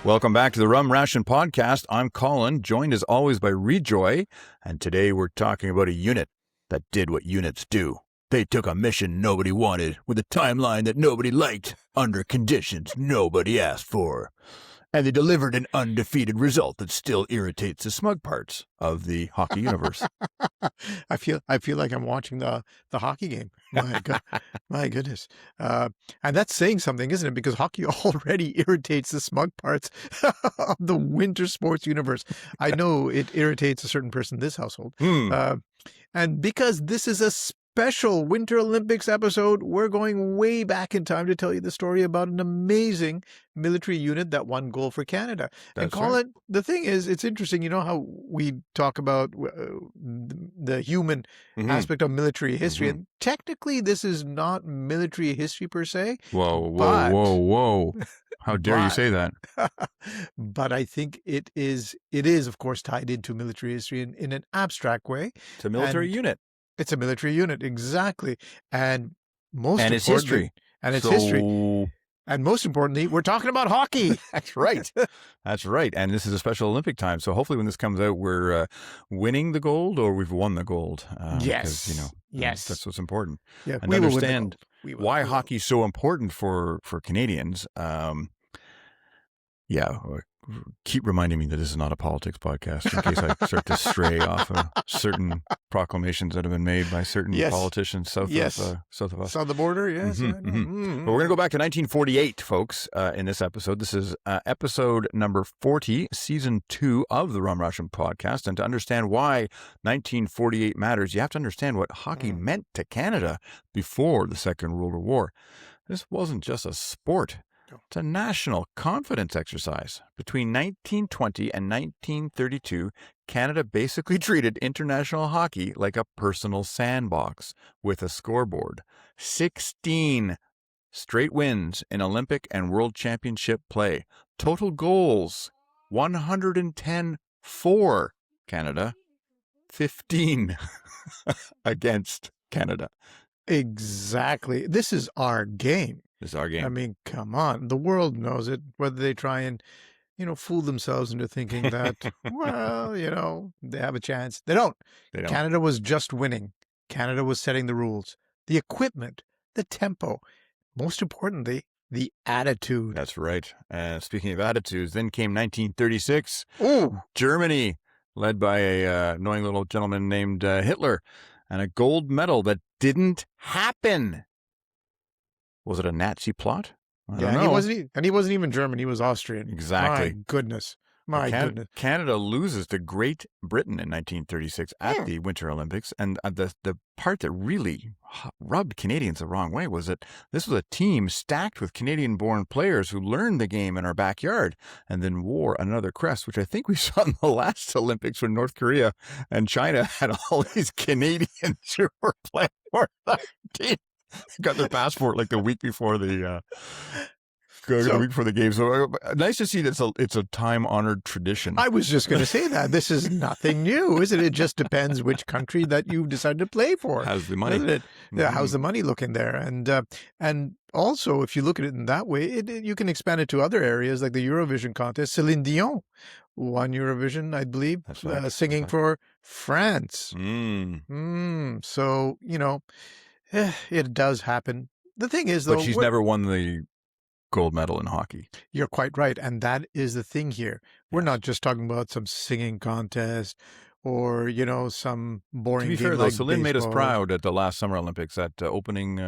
Welcome back to the Rum Ration podcast. I'm Colin, joined as always by Rejoy, and today we're talking about a unit that did what units do. They took a mission nobody wanted, with a timeline that nobody liked, under conditions nobody asked for. And they delivered an undefeated result that still irritates the smug parts of the hockey universe. I feel like I'm watching the hockey game. My goodness. And that's saying something, isn't it? Because hockey already irritates the smug parts of the winter sports universe. I know it irritates a certain person in this household. And because this is a special Winter Olympics episode, we're going way back in time to tell you the story about an amazing military unit that won gold for Canada. And Colin, the thing is, it's interesting, you know how we talk about the human aspect of military history, and technically this is not military history per se. Whoa. How dare you say that? But I think it is, of course, tied into military history in an abstract way. It's a military unit. It's a military unit, exactly. And it's history. And it's history. And most importantly, we're talking about hockey. That's right. That's right. And this is a special Olympic time. So hopefully when this comes out, we're winning the gold or we've won the gold. Yes. Because, yes. That's what's important. Yeah, and understand why hockey is so important for Canadians. Keep reminding me that this is not a politics podcast in case I start to stray off of certain proclamations that have been made by certain politicians south of us. South of the border, yes. But we're going to go back to 1948, folks, in this episode. This is episode number 40, season 2 of the Rum Ration podcast. And to understand why 1948 matters, you have to understand what hockey meant to Canada before the Second World War. This wasn't just a sport. It's a national confidence exercise. Between 1920 and 1932, Canada basically treated international hockey like a personal sandbox with a scoreboard. 16 straight wins in Olympic and World Championship play. Total goals, 110 for Canada, 15 against Canada. Exactly. This is our game. This is our game. I mean, come on. The world knows it, whether they try and, fool themselves into thinking that, they have a chance. They don't. Canada was just winning. Canada was setting the rules, the equipment, the tempo. Most importantly, the attitude. That's right. Speaking of attitudes, then came 1936. Ooh. Germany, led by a annoying little gentleman named Hitler, and a gold medal that didn't happen. Was it a Nazi plot? I don't know. He wasn't even German. He was Austrian. Exactly. My goodness. Goodness. Canada loses to Great Britain in 1936 at the Winter Olympics. And the part that really rubbed Canadians the wrong way was that this was a team stacked with Canadian-born players who learned the game in our backyard and then wore another crest, which I think we saw in the last Olympics when North Korea and China had all these Canadians who were playing for their team. Got their passport like the week before the game. So nice to see that it's a time-honored tradition. I was just going to say that. This is nothing new, is it? It just depends which country that you've decided to play for. How's the money? Isn't it? Yeah, how's the money looking there? And also, if you look at it in that way, you can expand it to other areas like the Eurovision contest. Celine Dion won Eurovision, I believe, singing for France. So, it does happen. The thing is, though... But she's never won the gold medal in hockey. You're quite right. And that is the thing here. We're not just talking about some singing contest or, some boring game. To be fair, though, Celine made us baseball. proud at the last Summer Olympics at the opening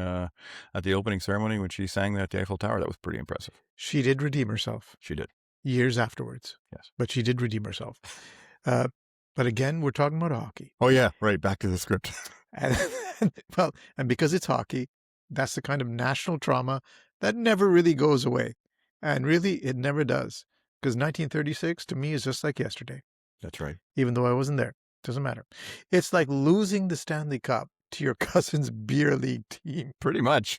ceremony when she sang at the Eiffel Tower. That was pretty impressive. She did redeem herself. She did. Years afterwards. Yes. But she did redeem herself. But again, we're talking about hockey. Oh, yeah. Right. Back to the script. And because it's hockey, that's the kind of national trauma that never really goes away. And really, it never does. Because 1936, to me, is just like yesterday. That's right. Even though I wasn't there. Doesn't matter. It's like losing the Stanley Cup to your cousin's beer league team. Pretty much.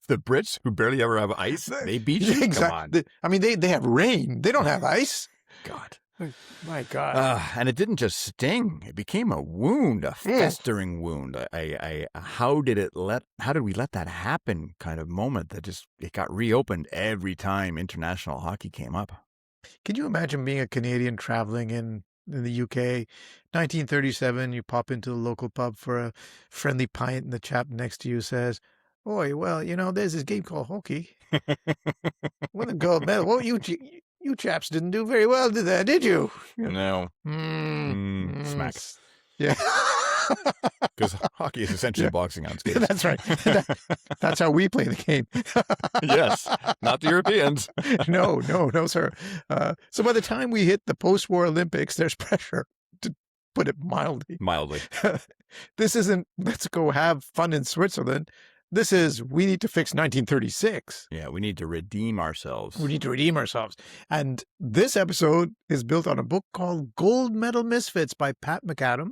The Brits, who barely ever have ice, they beat you. Exactly. Come on. They have rain. They don't have ice. God. My God. And it didn't just sting. It became a wound, a festering wound. How did we let that happen kind of moment that just, it got reopened every time international hockey came up? Can you imagine being a Canadian traveling in the UK, 1937, you pop into the local pub for a friendly pint and the chap next to you says, "Oi, well, there's this game called hockey. Won the gold medal. Well, you chaps didn't do very well, did you?" No. Smack. Yeah. Because hockey is essentially boxing on skates. That's right. That's how we play the game. Yes, not the Europeans. No, sir. So by the time we hit the post-war Olympics, there's pressure, to put it mildly. This isn't, let's go have fun in Switzerland. This is, we need to fix 1936. Yeah, we need to redeem ourselves. And this episode is built on a book called Gold Medal Misfits by Pat McAdam.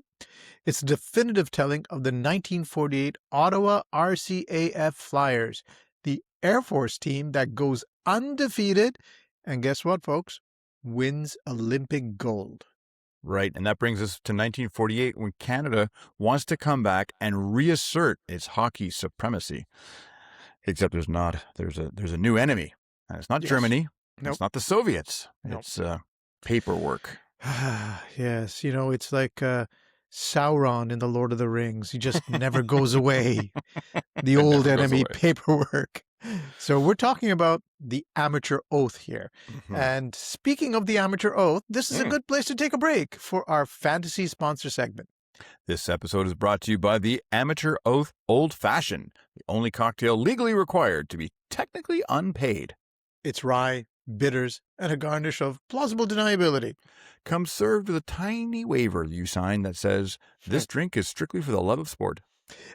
It's a definitive telling of the 1948 Ottawa RCAF Flyers, the Air Force team that goes undefeated and guess what, folks? Wins Olympic gold. Right, and that brings us to 1948 when Canada wants to come back and reassert its hockey supremacy. Except there's not. There's a new enemy. And it's not Germany. Nope. It's not the Soviets. Nope. It's paperwork. Yes, it's like Sauron in The Lord of the Rings. He just never goes away. The old enemy, paperwork. So we're talking about the amateur oath here. Mm-hmm. And speaking of the amateur oath, this is a good place to take a break for our fantasy sponsor segment. This episode is brought to you by the Amateur Oath Old Fashioned, the only cocktail legally required to be technically unpaid. It's rye, bitters, and a garnish of plausible deniability. Comes served with a tiny waiver you sign that says, this drink is strictly for the love of sport.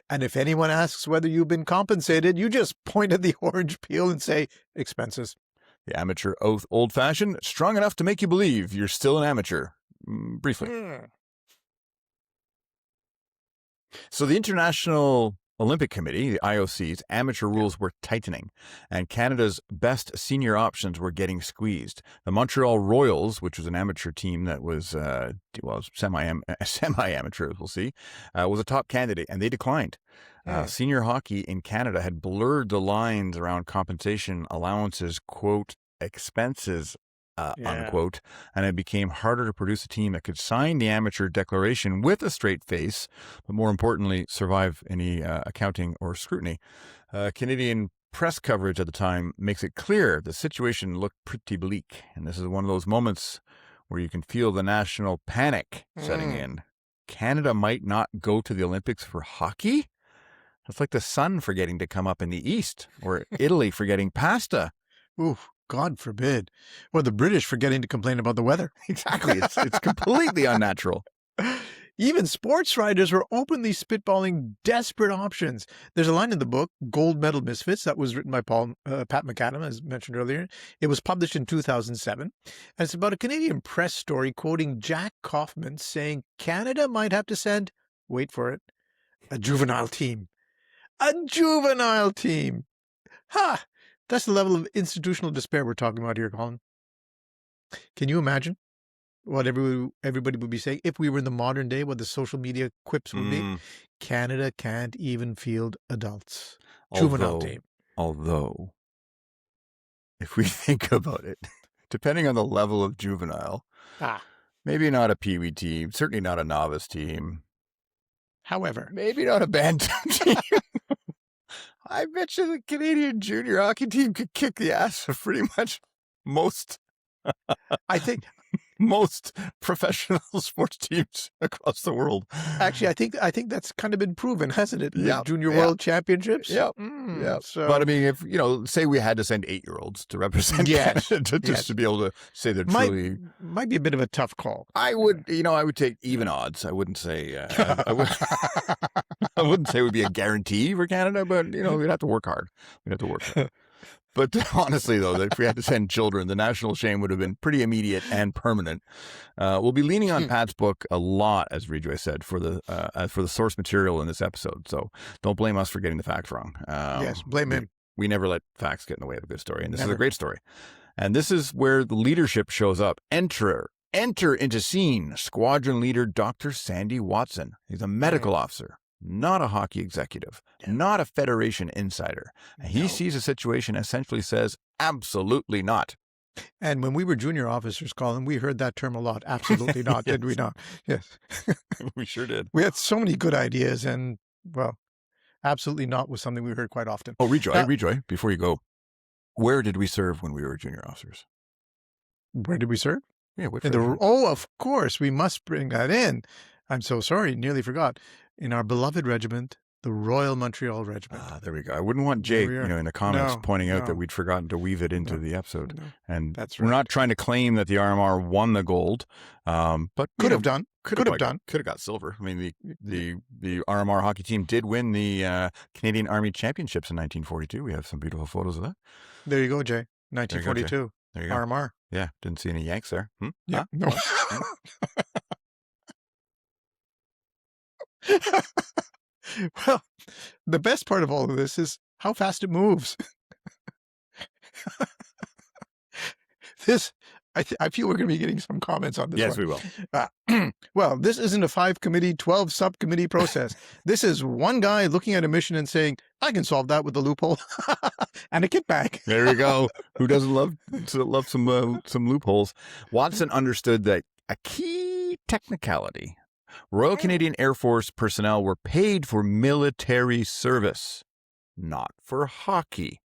And if anyone asks whether you've been compensated, you just point at the orange peel and say, expenses. The Amateur Oath Old Fashioned, strong enough to make you believe you're still an amateur. Briefly. So the International Olympic Committee, the IOC's amateur rules were tightening, and Canada's best senior options were getting squeezed. The Montreal Royals, which was an amateur team that was, semi-amateur, we'll see, was a top candidate, and they declined. Senior hockey in Canada had blurred the lines around compensation, allowances, quote, expenses, unquote, and it became harder to produce a team that could sign the amateur declaration with a straight face, but more importantly, survive any accounting or scrutiny. Canadian press coverage at the time makes it clear the situation looked pretty bleak, and this is one of those moments where you can feel the national panic setting in. Canada might not go to the Olympics for hockey? It's like the sun forgetting to come up in the east, or Italy forgetting pasta. Ooh, God forbid. Or the British forgetting to complain about the weather. Exactly. It's completely unnatural. Even sports writers were openly spitballing desperate options. There's a line in the book, Gold Medal Misfits, that was written by Pat McAdam, as mentioned earlier. It was published in 2007. And it's about a Canadian press story quoting Jack Kaufman saying Canada might have to send, wait for it, a juvenile team. A juvenile team! Ha! That's the level of institutional despair we're talking about here, Colin. Can you imagine what everybody would be saying if we were in the modern day, what the social media quips would be? Canada can't even field adults. Juvenile team. Although, if we think about it, depending on the level of juvenile, maybe not a peewee team, certainly not a novice team. However, maybe not a bantam team. I bet you the Canadian junior hockey team could kick the ass of pretty much most. I think most professional sports teams across the world. Actually, I think that's kind of been proven, hasn't it? Yeah. Junior World Championships. Yeah. So, but I mean, if say we had to send 8-year-olds to represent Canada just to be able to say they're truly might be a bit of a tough call. I would take even odds. I wouldn't say I wouldn't say it would be a guarantee for Canada, but we'd have to work hard. But honestly, though, if we had to send children, the national shame would have been pretty immediate and permanent. We'll be leaning on Pat's book a lot, as Ridgway said, for the source material in this episode. So don't blame us for getting the facts wrong. Yes, blame him. We never let facts get in the way of a good story, and this is a great story. And this is where the leadership shows up. Enter into scene Squadron Leader Dr. Sandy Watson. He's a medical officer. Not a hockey executive, not a Federation insider. He sees a situation, essentially says, absolutely not. And when we were junior officers, Colin, we heard that term a lot. Absolutely not, did we not? Yes. We sure did. We had so many good ideas, and, well, absolutely not was something we heard quite often. Oh, Rejoy, before you go, where did we serve when we were junior officers? Where did we serve? Yeah, what Oh, of course, we must bring that in. I'm so sorry, nearly forgot. In our beloved regiment, the Royal Montreal Regiment. there we go. I wouldn't want Jake, in the comments No, pointing out that no. we'd forgotten to weave it into No, the episode. no, And that's we're right. not trying to claim that the RMR won the gold, but Could have done. Could have done. Could have got silver. I mean, the RMR hockey team did win the Canadian Army Championships in 1942. We have some beautiful photos of that. There you go, Jay. 1942. There you go. RMR. Yeah, didn't see any Yanks there. Yeah. Huh? No. Well, the best part of all of this is how fast it moves. I feel we're going to be getting some comments on this Yes, one. we will. Well, this isn't a 5-committee, 12-subcommittee process. This is one guy looking at a mission and saying, I can solve that with a loophole and a kickback. There you go. Who doesn't love some loopholes? Watson understood that a key technicality. Royal Canadian Air Force personnel were paid for military service, not for hockey.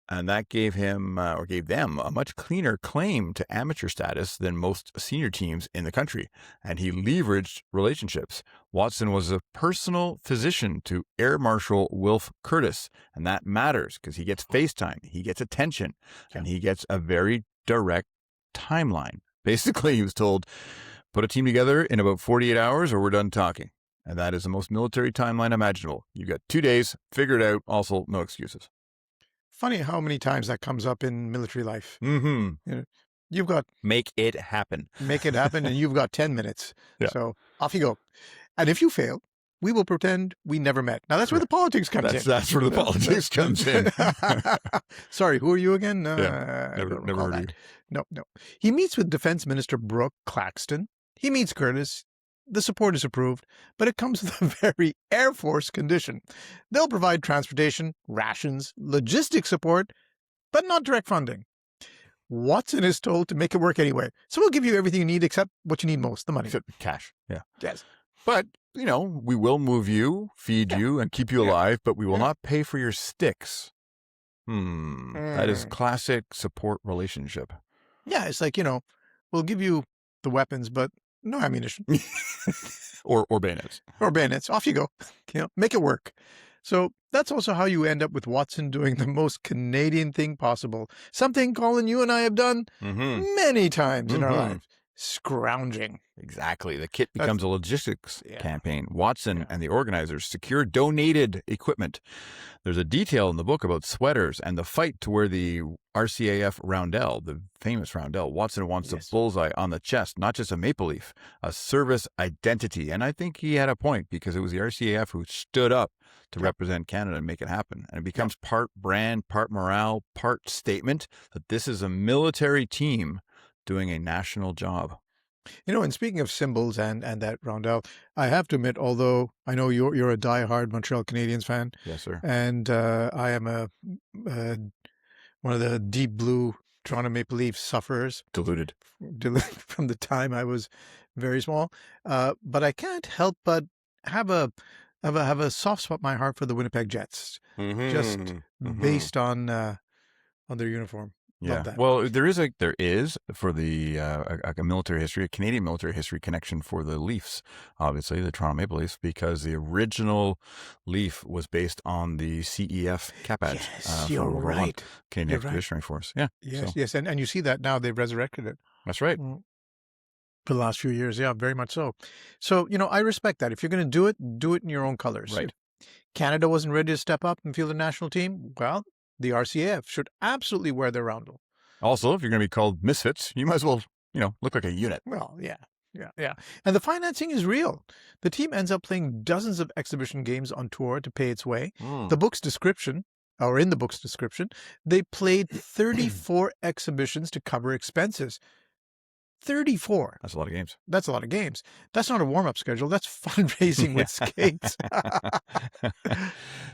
And that gave them a much cleaner claim to amateur status than most senior teams in the country. And he leveraged relationships. Watson was a personal physician to Air Marshal Wilf Curtis. And that matters because he gets FaceTime, he gets attention, and he gets a very direct timeline. Basically, he was told, put a team together in about 48 hours or we're done talking. And that is the most military timeline imaginable. You got 2 days, figure it out. Also, no excuses. Funny how many times that comes up in military life. Mm-hmm. You've got make it happen, and you've got 10 minutes. Yeah. So off you go. And if you fail, we will pretend we never met. Now that's where the politics comes in. That's where the politics comes in. Sorry, who are you again? Never heard you. No. He meets with Defense Minister Brooke Claxton. He meets Curtis. The support is approved, but it comes with a very Air Force condition. They'll provide transportation, rations, logistics support, but not direct funding. Watson is told to make it work anyway. So we'll give you everything you need except what you need most, the money. Cash. Yeah. Yes. But, we will move you, feed you, and keep you alive, but we will not pay for your sticks. That is classic support relationship. Yeah, it's like, we'll give you the weapons, but no ammunition. or bayonets. Or bayonets. Off you go. Make it work. So that's also how you end up with Watson doing the most Canadian thing possible. Something, Colin, you and I have done many times in our lives. Scrounging. Exactly. The kit becomes a logistics campaign. Watson and the organizers secure donated equipment. There's a detail in the book about sweaters and the fight to wear the RCAF roundel, the famous roundel. Watson wants a bullseye on the chest, not just a maple leaf, a service identity. And I think he had a point because it was the RCAF who stood up to represent Canada and make it happen. And it becomes part brand, part morale, part statement that this is a military team doing a national job. And speaking of symbols and that roundel, I have to admit, although I know you're a diehard Montreal Canadiens fan. Yes, sir. And I am one of the deep blue Toronto Maple Leafs sufferers. Deluded from the time I was very small. But I can't help but have a soft spot in my heart for the Winnipeg Jets, just based on their uniform. Yeah. Well, there is for the a military history, a Canadian military history connection for the Leafs, obviously the Toronto Maple Leafs, because the original Leaf was based on the CEF cap badge. Yes, you're right. Canadian Expeditionary Force. Yeah. Yes. And you see that now they've resurrected it. That's right. For the last few years. Yeah, very much so. So, I respect that. If you're going to do it in your own colors. Right. Canada wasn't ready to step up and field the national team. Well, the RCAF should absolutely wear their roundel. Also, if you're going to be called misfits, you might as well, look like a unit. Well, yeah. And the financing is real. The team ends up playing dozens of exhibition games on tour to pay its way. In the book's description, they played 34 exhibitions to cover expenses. 34. That's a lot of games. That's a lot of games. That's not a warm-up schedule. That's fundraising with skates.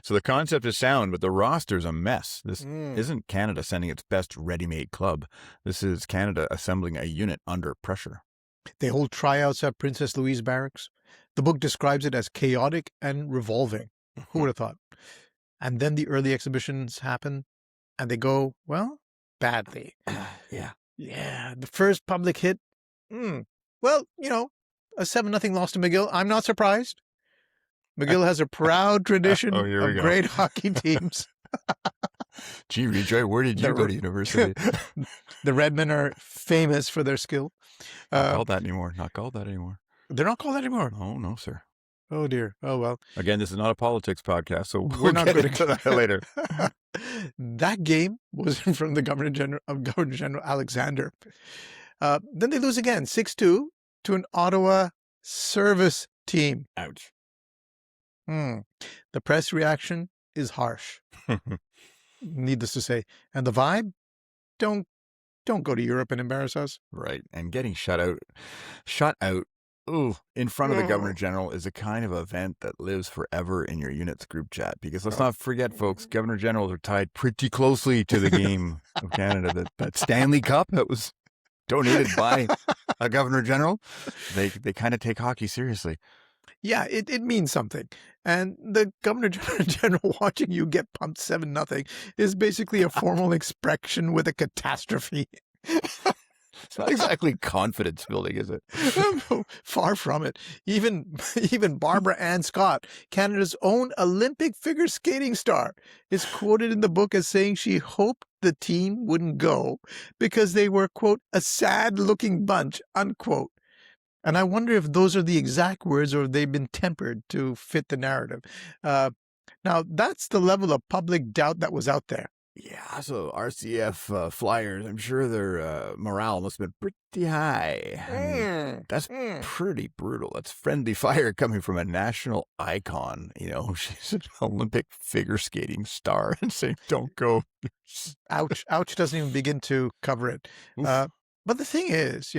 So the concept is sound, but the roster's a mess. This Mm. isn't Canada sending its best ready-made club. This is Canada assembling a unit under pressure. They hold tryouts at Princess Louise Barracks. The book describes it as chaotic and revolving. Who would have thought? And then the early exhibitions happen, and they go, well, badly. Yeah. Yeah, the first public hit. Well, a 7-0 loss to McGill. I'm not surprised. McGill has a proud tradition Oh, here we of go. great hockey teams. Gee, Rejoy, where did you go to university? The Redmen are famous for their skill. Not called that anymore. Not called that anymore. They're not called that anymore. Oh, no, sir. Oh, dear. Oh, well. Again, this is not a politics podcast, so We're we'll not get going into that later. That game was from the Governor General Alexander. Then they lose again, 6-2 to an Ottawa service team. Ouch. The press reaction is harsh, needless to say. And the vibe, don't go to Europe and embarrass us. Right. And getting shut out in front of the Governor General is a kind of event that lives forever in your unit's group chat. Because let's not forget, folks, Governor Generals are tied pretty closely to the game of Canada. That Stanley Cup that was donated by a Governor General, they kind of take hockey seriously. Yeah, it means something. And the Governor General watching you get pumped 7-0 is basically a formal expression with a catastrophe. It's not exactly confidence building, is it? Far from it. Even Barbara Ann Scott, Canada's own Olympic figure skating star, is quoted in the book as saying she hoped the team wouldn't go because they were, quote, a sad-looking bunch, unquote. And I wonder if those are the exact words or if they've been tempered to fit the narrative. Now, that's the level of public doubt that was out there. Yeah, so RCAF Flyers, I'm sure their morale must have been pretty high. I mean, that's pretty brutal. That's friendly fire coming from a national icon. She's an Olympic figure skating star and saying, don't go. Ouch. Ouch doesn't even begin to cover it. But the thing is,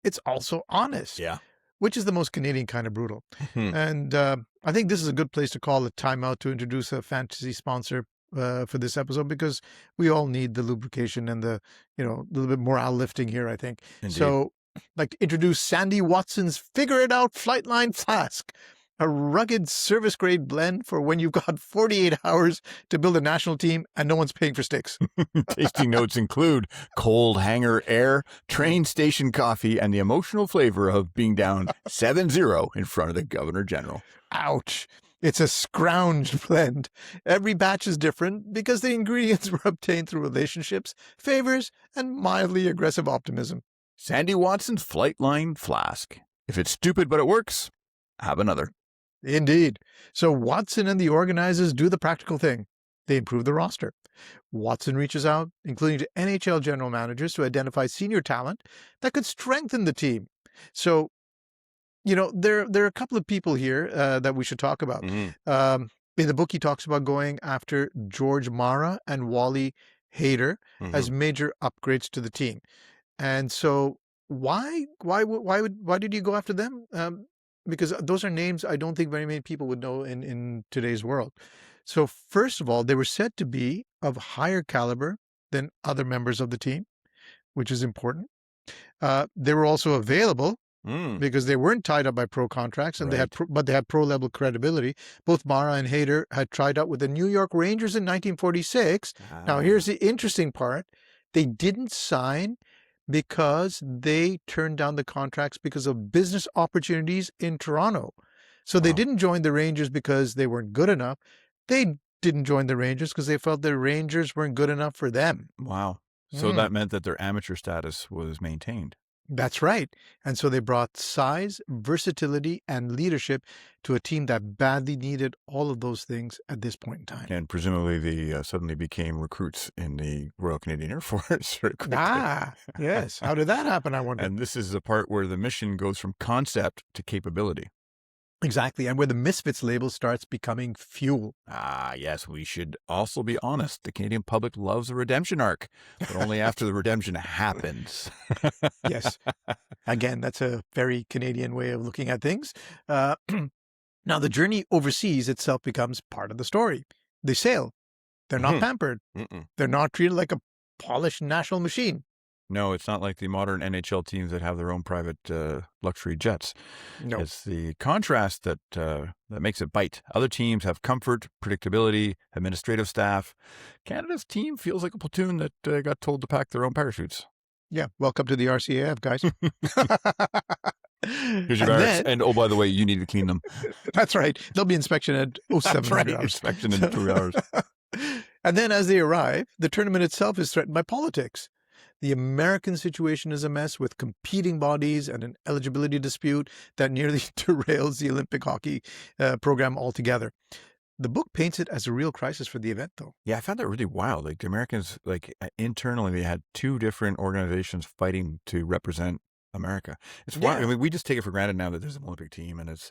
it's also honest. Yeah. Which is the most Canadian kind of brutal. And I think this is a good place to call a timeout to introduce a fantasy sponsor for this episode, because we all need the lubrication and the, little bit morale lifting here, I think. Indeed. So I'd like to introduce Sandy Watson's Figure It Out Flightline Flask, a rugged service grade blend for when you've got 48 hours to build a national team and no one's paying for sticks. Tasting notes include cold hangar air, train station coffee, and the emotional flavor of being down 7-0 in front of the Governor General. Ouch. It's a scrounged blend. Every batch is different because the ingredients were obtained through relationships, favors, and mildly aggressive optimism. Sandy Watson's Flightline Flask. If it's stupid but it works, have another. Indeed. So Watson and the organizers do the practical thing. They improve the roster. Watson reaches out, including to NHL general managers, to identify senior talent that could strengthen the team. So, there are a couple of people here that we should talk about. In the book, he talks about going after George Mara and Wally Hayter as major upgrades to the team. And so why did you go after them? Because those are names I don't think very many people would know in today's world. So first of all, they were said to be of higher caliber than other members of the team, which is important. They were also available because they weren't tied up by pro contracts, and Right. they had pro level credibility. Both Mara and Hayter had tried out with the New York Rangers in 1946. Now, here's the interesting part. They didn't sign because they turned down the contracts because of business opportunities in Toronto. So they Wow. didn't join the Rangers because they weren't good enough. They didn't join the Rangers because they felt the Rangers weren't good enough for them. Wow. So that meant that their amateur status was maintained. That's right. And so they brought size, versatility, and leadership to a team that badly needed all of those things at this point in time. And presumably they suddenly became recruits in the Royal Canadian Air Force. very quickly. Yes. How did that happen, I wonder? And this is the part where the mission goes from concept to capability. Exactly. And where the Misfits label starts becoming fuel. Ah, yes, we should also be honest. The Canadian public loves a redemption arc, but only after the redemption happens. Yes. Again, that's a very Canadian way of looking at things. Now, the journey overseas itself becomes part of the story. They sail. They're not pampered. They're not treated like a polished national machine. No, it's not like the modern NHL teams that have their own private luxury jets. No. It's the contrast that makes it bite. Other teams have comfort, predictability, administrative staff. Canada's team feels like a platoon that got told to pack their own parachutes. Yeah. Welcome to the RCAF, guys. Here's your barracks. And oh, by the way, you need to clean them. That's right. There'll be inspection at 0700 hours. Inspection in 2 hours. And then as they arrive, the tournament itself is threatened by politics. The American situation is a mess with competing bodies and an eligibility dispute that nearly derails the Olympic hockey program altogether. The book paints it as a real crisis for the event, though. Yeah, I found that really wild. Like the Americans, internally, they had 2 different organizations fighting to represent America. It's wild. Yeah. I mean, we just take it for granted now that there's an Olympic team and it's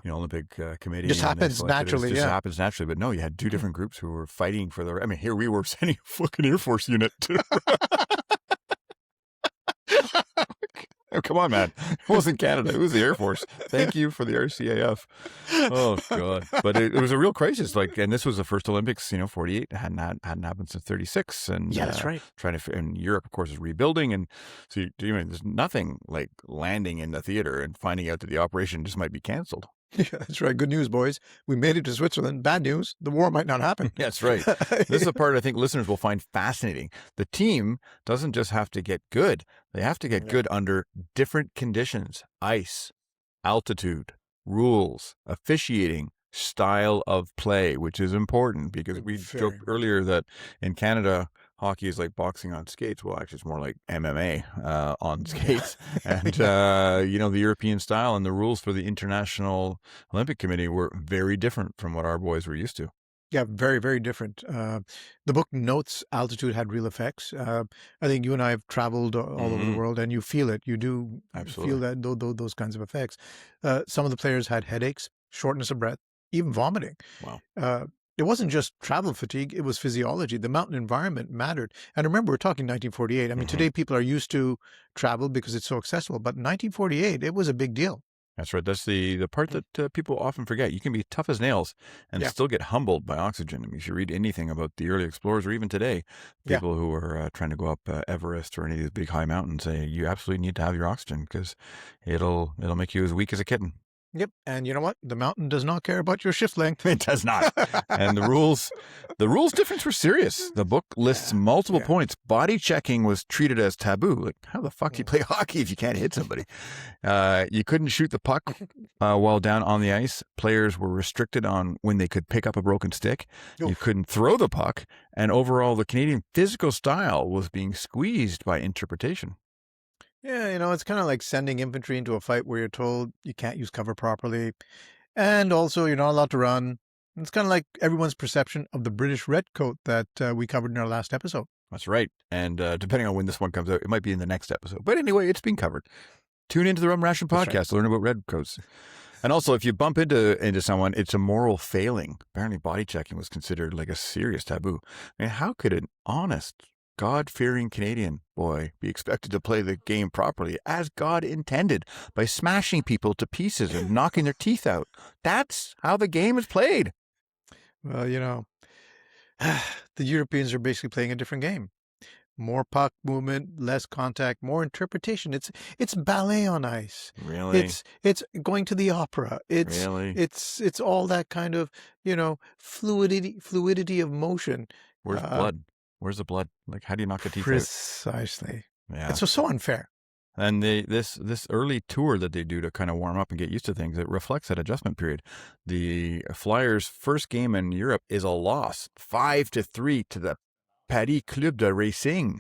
Olympic committee. Just happens naturally. It just happens naturally. But no, you had 2 different groups who were fighting for their. I mean, here we were sending a fucking Air Force unit to. Oh, come on, man. It wasn't Canada. It was the Air Force. Thank you for the RCAF. Oh, God. But it was a real crisis. And this was the first Olympics, 48. It hadn't happened since 36. And yeah, that's right. And Europe, of course, is rebuilding. And so there's nothing like landing in the theater and finding out that the operation just might be canceled. Yeah, that's right. Good news, boys. We made it to Switzerland. Bad news. The war might not happen. That's right. This is a part I think listeners will find fascinating. The team doesn't just have to get good. They have to get good under different conditions: ice, altitude, rules, officiating, style of play, which is important because we joked earlier that in Canada, hockey is like boxing on skates. Well, actually, it's more like MMA on skates. And, the European style and the rules for the International Olympic Committee were very different from what our boys were used to. Yeah, very, very different. The book notes altitude had real effects. I think you and I have traveled all over the world, and you feel it. You do feel that those kinds of effects. Some of the players had headaches, shortness of breath, even vomiting. Wow. It wasn't just travel fatigue, it was physiology. The mountain environment mattered. And remember, we're talking 1948. I mean, today people are used to travel because it's so accessible. But in 1948, it was a big deal. That's right. That's the part that people often forget. You can be tough as nails and still get humbled by oxygen. I mean, if you read anything about the early explorers or even today, people who are trying to go up Everest or any of these big high mountains say you absolutely need to have your oxygen because it'll make you as weak as a kitten. Yep. And you know what? The mountain does not care about your shift length. It does not. And the rules difference were serious. The book lists multiple points. Body checking was treated as taboo. Like, how the fuck do you play hockey if you can't hit somebody? You couldn't shoot the puck while down on the ice. Players were restricted on when they could pick up a broken stick. You couldn't throw the puck. And overall, the Canadian physical style was being squeezed by interpretation. Yeah, it's kind of like sending infantry into a fight where you're told you can't use cover properly. And also, you're not allowed to run. It's kind of like everyone's perception of the British Redcoat that we covered in our last episode. That's right. And depending on when this one comes out, it might be in the next episode. But anyway, it's being covered. Tune into the Rum Ration podcast to learn about redcoats. And also, if you bump into someone, it's a moral failing. Apparently, body checking was considered like a serious taboo. I mean, how could an honest, God-fearing Canadian boy be expected to play the game properly as God intended by smashing people to pieces and knocking their teeth out? That's how the game is played. Well, the Europeans are basically playing a different game. More puck movement, less contact, more interpretation. It's ballet on ice. Really? It's going to the opera. It's all that kind of, fluidity of motion. Where's blood? Where's the blood? Like, how do you knock a teeth out? Precisely. Yeah. It's so unfair. And this early tour that they do to kind of warm up and get used to things, it reflects that adjustment period. The Flyers' first game in Europe is a loss, 5-3 to the Paris Club de Racing.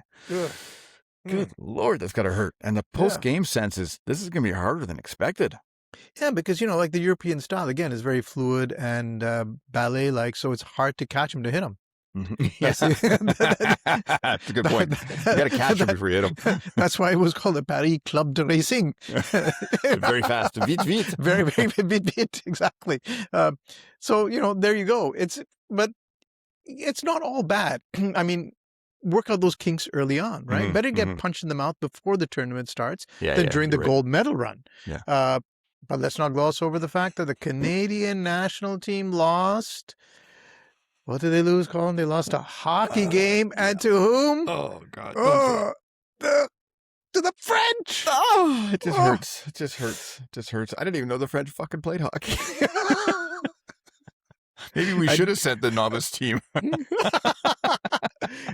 Good Lord, that's got to hurt. And the post-game sense is this is going to be harder than expected. Yeah, because, like the European style, again, is very fluid and ballet-like, so it's hard to catch them to hit them. Mhm. That's That's a good point. You got to catch him before you hit him. That's why it was called the Paris Club de Racing. Very fast. Vite, vite. Very, very, bit, exactly. So, there you go. But it's not all bad. I mean, work out those kinks early on, right? Mhm, Better get mhm. punched in the mouth before the tournament starts Yeah, than yeah, during the you're right. gold medal run. Yeah. But let's not gloss over the fact that the Canadian national team lost. What did they lose, Colin? They lost a hockey game. And to whom? Oh, God. Oh, to the French. Oh, it just Oh. hurts. It just hurts. It just hurts. I didn't even know the French fucking played hockey. Maybe we should have sent the novice team.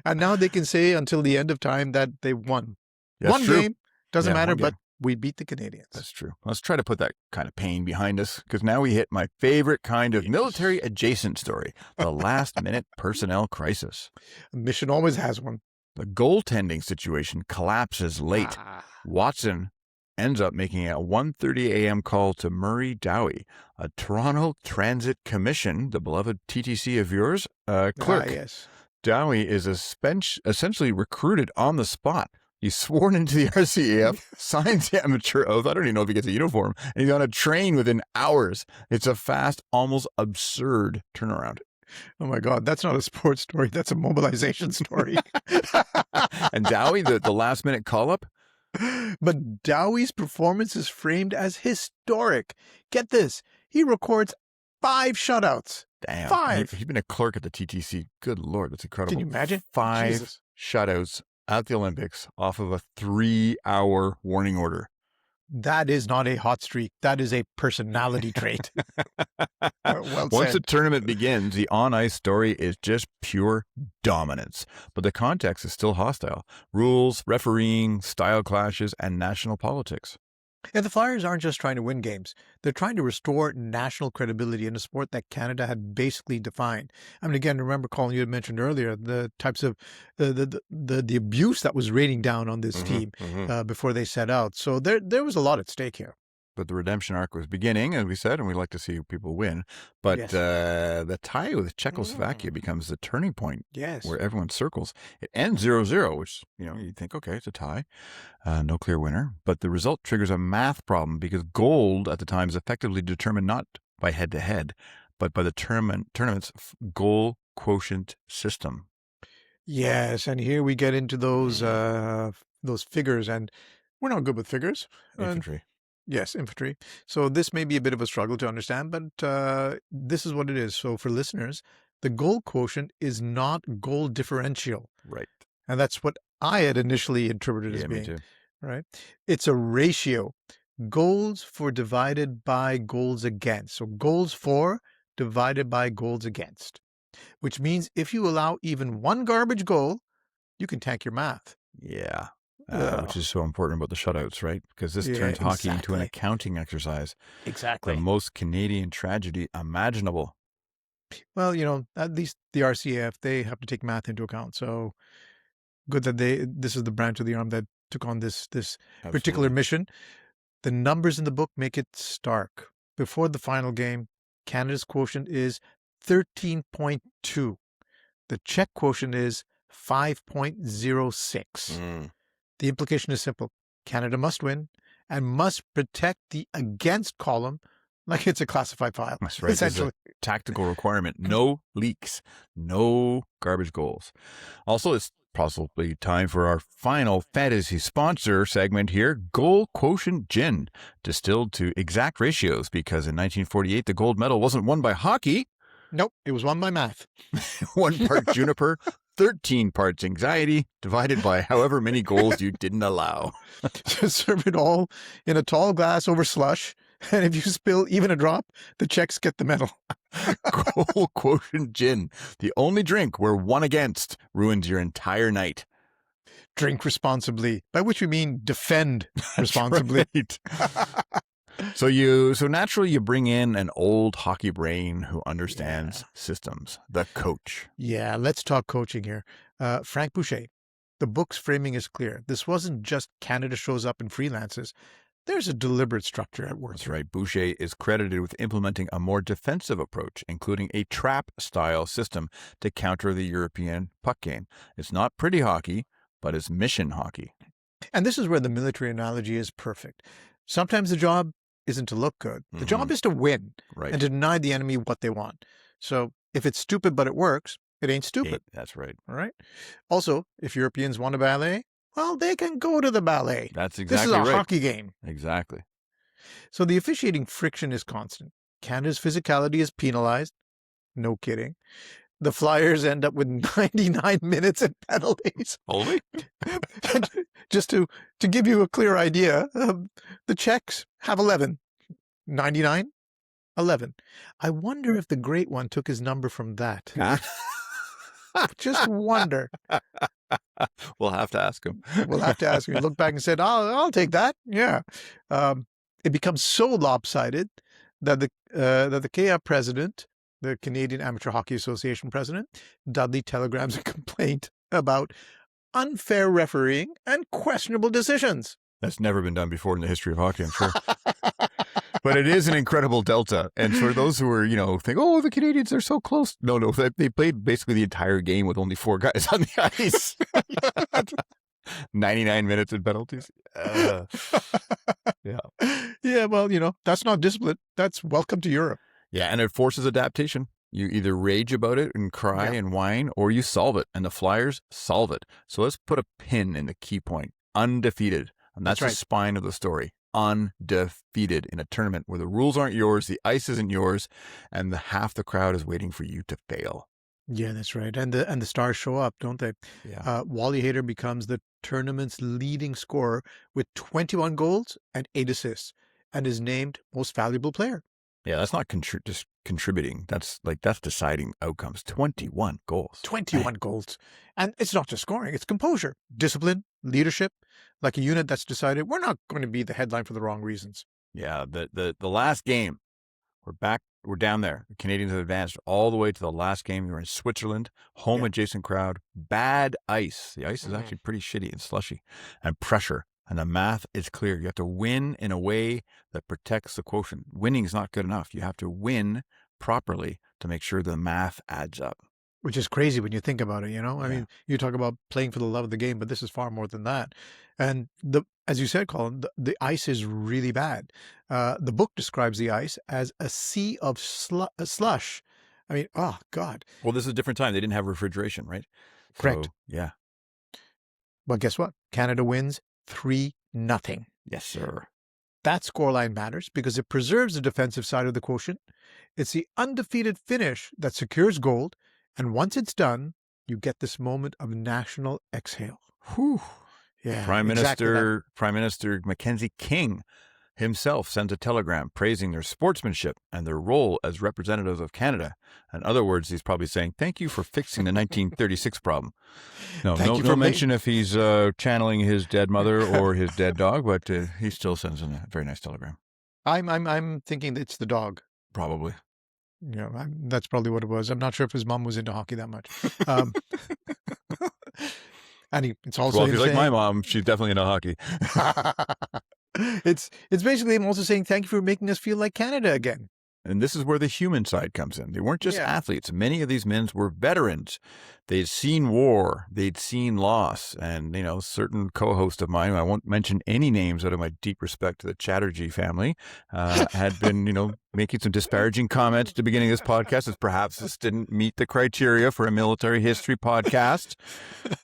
And now they can say until the end of time that they won. That's One true. game. Doesn't Yeah, matter, one game. but we beat the Canadians. That's true. Let's try to put that kind of pain behind us, because now we hit my favorite kind of military adjacent story, the last minute personnel crisis. A mission always has one. The goaltending situation collapses late. Watson ends up making a 1:30 a.m. call to Murray Dowie, a Toronto Transit Commission, the beloved TTC of yours, clerk. Yes. Dowie is essentially recruited on the spot. He's sworn into the RCAF, signs the amateur oath. I don't even know if he gets a uniform. And he's on a train within hours. It's a fast, almost absurd turnaround. Oh my God, that's not a sports story. That's a mobilization story. And Dowie, the last minute call up. But Dowie's performance is framed as historic. Get this. He records 5 shutouts. Damn. 5. He's been a clerk at the TTC. Good Lord, that's incredible. Can you imagine? 5 Jesus. shutouts at the Olympics off of a 3-hour warning order. That is not a hot streak. That is a personality trait. Well Once said. the tournament begins, the on-ice story is just pure dominance. But the context is still hostile. Rules, refereeing, style clashes, and national politics. And the Flyers aren't just trying to win games. They're trying to restore national credibility in a sport that Canada had basically defined. I mean, again, remember, Colin, you had mentioned earlier the types of the abuse that was raining down on this team before they set out. So there was a lot at stake here. But the redemption arc was beginning, as we said, and we like to see people win. But Yes. The tie with Czechoslovakia becomes the turning point Yes. where everyone circles. It ends 0-0, which, you think, okay, it's a tie. No clear winner. But the result triggers a math problem because gold at the time is effectively determined not by head-to-head, but by the tournament's goal-quotient system. Yes, and here we get into those figures, and we're not good with figures. Infantry. Yes, infantry. So this may be a bit of a struggle to understand, but this is what it is. So for listeners, the goal quotient is not goal differential. Right. And that's what I had initially interpreted as Yeah, me being. too. Right? It's a ratio. Goals for divided by goals against. So goals for divided by goals against. Which means if you allow even one garbage goal, you can tank your math. Yeah. Which is so important about the shutouts, right? Because this Yeah, turns hockey into an exactly. accounting exercise. Exactly. The most Canadian tragedy imaginable. Well, at least the RCAF, they have to take math into account. So good that this is the branch of the arm that took on this particular mission. The numbers in the book make it stark. Before the final game, Canada's quotient is 13.2. The Czech quotient is 5.06. The implication is simple. Canada must win and must protect the against column like it's a classified file. That's right. Essentially. It's a tactical requirement. No leaks. No garbage goals. Also, it's possibly time for our final fantasy sponsor segment here, Goal Quotient Gin, distilled to exact ratios because in 1948, the gold medal wasn't won by hockey. Nope, it was won by math. 1 part juniper, 13 parts anxiety, divided by however many goals you didn't allow. Serve it all in a tall glass over slush, and if you spill even a drop, the Czechs get the medal. Goal Quotient Gin, the only drink where 1 against ruins your entire night. Drink responsibly, by which we mean defend responsibly. Right. So naturally you bring in an old hockey brain who understands systems, the coach. Yeah, let's talk coaching here. Frank Boucher, the book's framing is clear. This wasn't just Canada shows up and freelances. There's a deliberate structure at work. That's right. Boucher is credited with implementing a more defensive approach, including a trap-style system to counter the European puck game. It's not pretty hockey, but it's mission hockey. And this is where the military analogy is perfect. Sometimes the job isn't to look good. The job is to win and to deny the enemy what they want. So if it's stupid but it works, it ain't stupid. That's right. All right. Also, if Europeans want a ballet, well, they can go to the ballet. That's exactly right. This is a hockey game. Exactly. So the officiating friction is constant. Canada's physicality is penalized. No kidding. The Flyers end up with 99 minutes and penalties. Only? Just to give you a clear idea, the Czechs have 11. 99? 11. I wonder if the Great One took his number from that. Just wonder. We'll have to ask him. We'll have to ask him. He looked back and said, I'll take that. Yeah. It becomes so lopsided that the KF president, the Canadian Amateur Hockey Association president, Dudley telegrams a complaint about unfair refereeing and questionable decisions. That's never been done before in the history of hockey, I'm sure. But it is an incredible delta. And for those who are, think, oh, the Canadians are so close. No, they played basically the entire game with only 4 guys on the ice. 99 minutes and penalties. Yeah. Yeah, well, that's not discipline. That's welcome to Europe. Yeah, and it forces adaptation. You either rage about it and cry and whine, or you solve it. And the Flyers solve it. So let's put a pin in the key point. Undefeated. And that's right. The spine of the story. Undefeated in a tournament where the rules aren't yours, the ice isn't yours, and half the crowd is waiting for you to fail. Yeah, that's right. And the stars show up, don't they? Yeah. Wally Hayter becomes the tournament's leading scorer with 21 goals and 8 assists, and is named most valuable player. Yeah, that's not just contributing. That's deciding outcomes. 21 goals. 21 goals. And it's not just scoring, it's composure, discipline, leadership, like a unit that's decided we're not going to be the headline for the wrong reasons. Yeah, the last game, we're down there. The Canadians have advanced all the way to the last game. We're in Switzerland, home adjacent crowd, bad ice. The ice is actually pretty shitty and slushy, and pressure. And the math is clear. You have to win in a way that protects the quotient. Winning is not good enough. You have to win properly to make sure the math adds up. Which is crazy when you think about it, I mean, you talk about playing for the love of the game, but this is far more than that. And as you said, Colin, the ice is really bad. The book describes the ice as a sea of slush. I mean, oh, God. Well, this is a different time. They didn't have refrigeration, right? Correct. So, yeah. But guess what? Canada wins 3-0. Yes, sir. That scoreline matters because it preserves the defensive side of the quotient. It's the undefeated finish that secures gold. And once it's done, you get this moment of national exhale. Whew. Yeah, Prime Minister Mackenzie King himself sends a telegram praising their sportsmanship and their role as representatives of Canada. In other words, he's probably saying, thank you for fixing the 1936 problem. No mention if he's channeling his dead mother or his dead dog, but he still sends a very nice telegram. I'm thinking it's the dog. Probably. Yeah, that's probably what it was. I'm not sure if his mom was into hockey that much. And it's also if you're like my mom, she's definitely into hockey. It's basically him also saying thank you for making us feel like Canada again. And this is where the human side comes in. They weren't just athletes. Many of these men were veterans. They'd seen war. They'd seen loss. And, certain co-host of mine, I won't mention any names out of my deep respect to the Chatterjee family, had been, making some disparaging comments at the beginning of this podcast as perhaps this didn't meet the criteria for a military history podcast.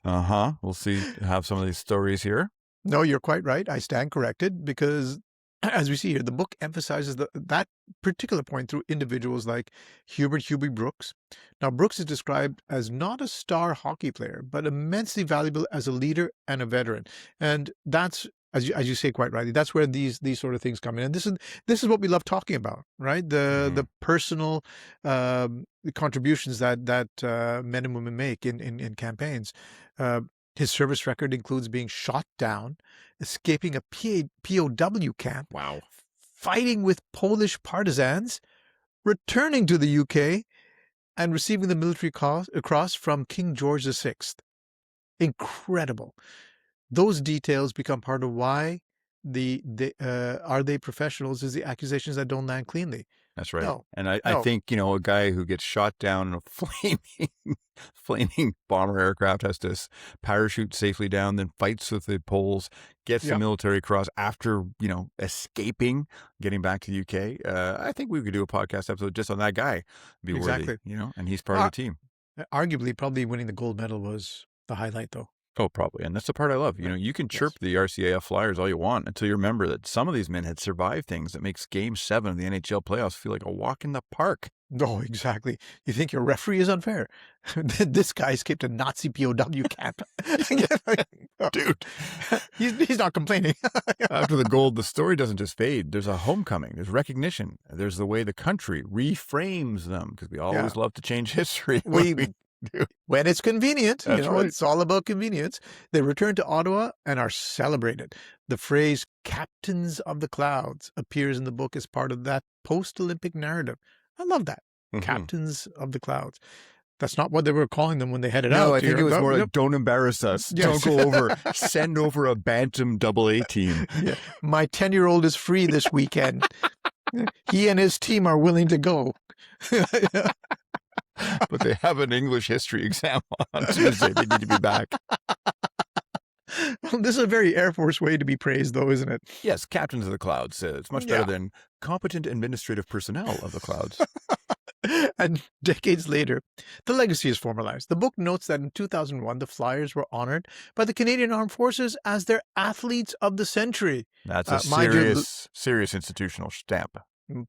We'll have some of these stories here. No, you're quite right. I stand corrected because, as we see here, the book emphasizes that particular point through individuals like Hubert Hubie Brooks. Now, Brooks is described as not a star hockey player, but immensely valuable as a leader and a veteran. And that's, as you say quite rightly, that's where these sort of things come in. And this is what we love talking about, right? The personal contributions that men and women make in campaigns. His service record includes being shot down, escaping a POW camp, fighting with Polish partisans, returning to the UK, and receiving the military cross from King George VI. Incredible. Those details become part of why are they professionals is the accusations that don't land cleanly. That's right. No, And I no. think, a guy who gets shot down in a flaming bomber aircraft has to parachute safely down, then fights with the Poles, gets the Yeah. military cross after, escaping, getting back to the UK. I think we could do a podcast episode just on that guy. It'd be Exactly. worthy, and he's part of the team. Arguably, probably winning the gold medal was the highlight, though. Oh, probably. And that's the part I love. Right. You can Yes. chirp the RCAF Flyers all you want until you remember that some of these men had survived things that makes Game 7 of the NHL playoffs feel like a walk in the park. No, exactly. You think your referee is unfair? This guy escaped a Nazi POW camp. Dude. He's not complaining. After the gold, the story doesn't just fade. There's a homecoming. There's recognition. There's the way the country reframes them, because we always love to change history. When it's convenient, That's right. It's all about convenience. They return to Ottawa and are celebrated. The phrase "captains of the clouds" appears in the book as part of that post-Olympic narrative. I love that. Mhm. Captains of the clouds. That's not what they were calling them when they headed out. No, I think it was more like, Yep. don't embarrass us. Yes. Don't go over. Send over a Bantam AA team. Yeah. My 10-year-old is free this weekend. He and his team are willing to go. But they have an English history exam on Tuesday. They need to be back. Well, this is a very Air Force way to be praised, though, isn't it? Yes, captains of the clouds. It's much better than competent administrative personnel of the clouds. And decades later, the legacy is formalized. The book notes that in 2001, the Flyers were honored by the Canadian Armed Forces as their athletes of the century. That's a serious institutional stamp.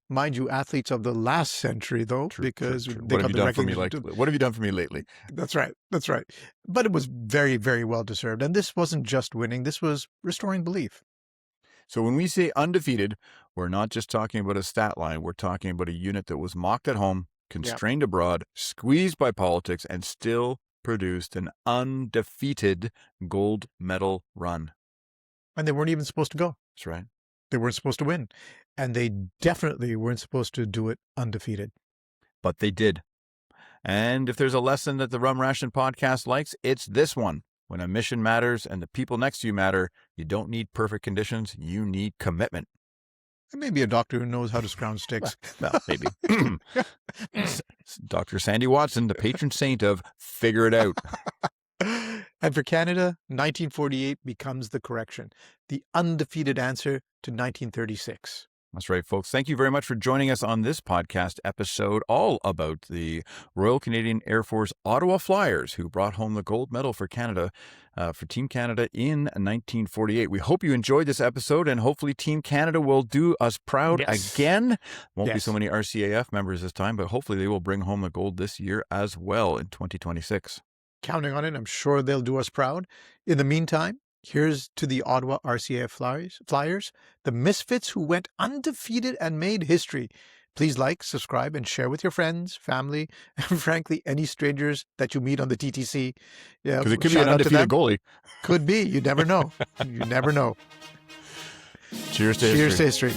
Mind you, athletes of the last century, though, because true. they What have got you the done for me recognition. What have you done for me lately? That's right. That's right. But it was very, very well deserved. And this wasn't just winning. This was restoring belief. So when we say undefeated, we're not just talking about a stat line. We're talking about a unit that was mocked at home, constrained abroad, squeezed by politics, and still produced an undefeated gold medal run. And they weren't even supposed to go. That's right. They weren't supposed to win. And they definitely weren't supposed to do it undefeated. But they did. And if there's a lesson that the Rum Ration podcast likes, it's this one. When a mission matters and the people next to you matter, you don't need perfect conditions. You need commitment. And maybe a doctor who knows how to scrounge sticks. Well, maybe. Dr. Sandy Watson, the patron saint of figure it out. And for Canada, 1948 becomes the correction, the undefeated answer to 1936. That's right, folks. Thank you very much for joining us on this podcast episode, all about the Royal Canadian Air Force Ottawa Flyers, who brought home the gold medal for Canada, for Team Canada in 1948. We hope you enjoyed this episode, and hopefully Team Canada will do us proud again. Won't be so many RCAF members this time, but hopefully they will bring home the gold this year as well in 2026. Counting on it, I'm sure they'll do us proud. In the meantime, here's to the Ottawa RCAF Flyers, the misfits who went undefeated and made history. Please like, subscribe, and share with your friends, family, and frankly, any strangers that you meet on the TTC. Yeah, because it could be an undefeated goalie. Could be. You never know. You never know. Cheers to history.